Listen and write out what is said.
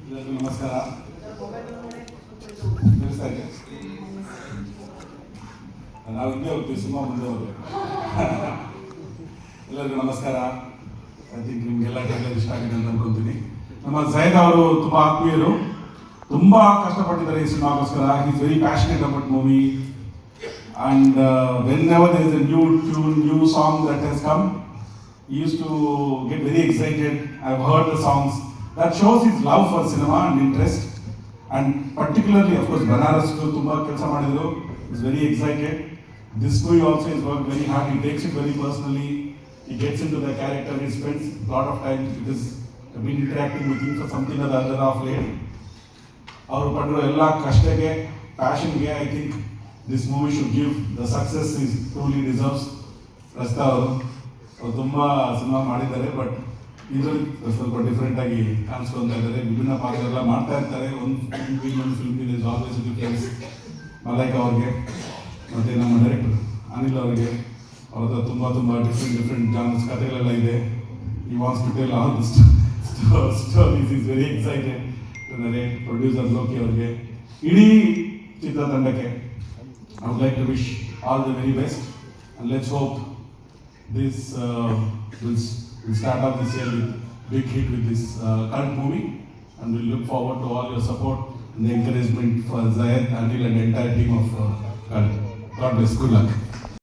ಎಲ್ಲರಿಗೂ ನಮಸ್ಕಾರ. ತಿಳಿಸ್ತಾ ಇದೆ, ನಾವು ಹಿಂದೆ ಹೋಗ್ತೀವಿ, ಸಿನಿಮಾ ಮುಂದೆ ಹೋಗ್ಬೇಕು. ಎಲ್ಲರಿಗೂ ನಮಸ್ಕಾರ. ಐ ಥಿಂಕ್ ನಿಮಗೆಲ್ಲ ಟ್ರೈಲರ್ ಇಷ್ಟ ಆಗಿದೆ ಅಂತ ಅನ್ಕೊಂತೀನಿ. ನಮ್ಮ ಜಯದ್ ಅವರು ತುಂಬ ಆತ್ಮೀಯರು, ತುಂಬ ಕಷ್ಟಪಟ್ಟಿದ್ದಾರೆ ಈ ಸಿನಿಮಾಗೋಸ್ಕರ. Is very passionate about movie and whenever there is a new tune, new song that has come, he used to get very excited. I've heard the songs. That shows his love for cinema and interest. And particularly, of course, Banaras to Tumba Kelsa Madidru is very excited. This movie also is worked very hard. He takes it very personally. He gets into the character. He spends a lot of time because I've been interacting with him for something or the other of late. Our Pandru Ella Kashtege, passion, I think this movie should give the success he truly deserves. Rasta ಅವರು ತುಂಬ cinema ಮಾಡಿದ್ದಾರೆ, but ಇದರಲ್ಲಿ ಸ್ವಲ್ಪ different ಆಗಿ ಕಾಣಿಸ್ಕೊಳ್ತಾ ಇದ್ದಾರೆ. ವಿಭಿನ್ನ ಪಾತ್ರ ಎಲ್ಲ ಮಾಡ್ತಾ ಇರ್ತಾರೆ. ಒಂದು ಫಿಲ್ಮ್ ಇದೆ ಆಲ್ವೇಸ್ ಡಿಫ್ರೆನ್ಸ್. ಮಲೈಕಾ ಅವ್ರಿಗೆ ಮತ್ತು ನಮ್ಮ ಡೈರೆಕ್ಟರ್ ಅನಿಲ್ ಅವರಿಗೆ ಅವ್ರದ್ದು ತುಂಬ ಡಿಫ್ರೆಂಟ್ ಜಾನರ್ಸ್ ಕಥೆಗಳೆಲ್ಲ ಇದೆ. ಈ wants to tell all this stories. Is very excited to narrate. Producer Loki ಅವರಿಗೆ, ಇಡೀ ಚಿತ್ರತಂಡಕ್ಕೆ I would like to wish all the very best, and let's hope this will start off this year with big hit with this cult movie, and we look forward to all your support and the encouragement for Zayed, Anil and the entire team of Cult. God bless. Good luck.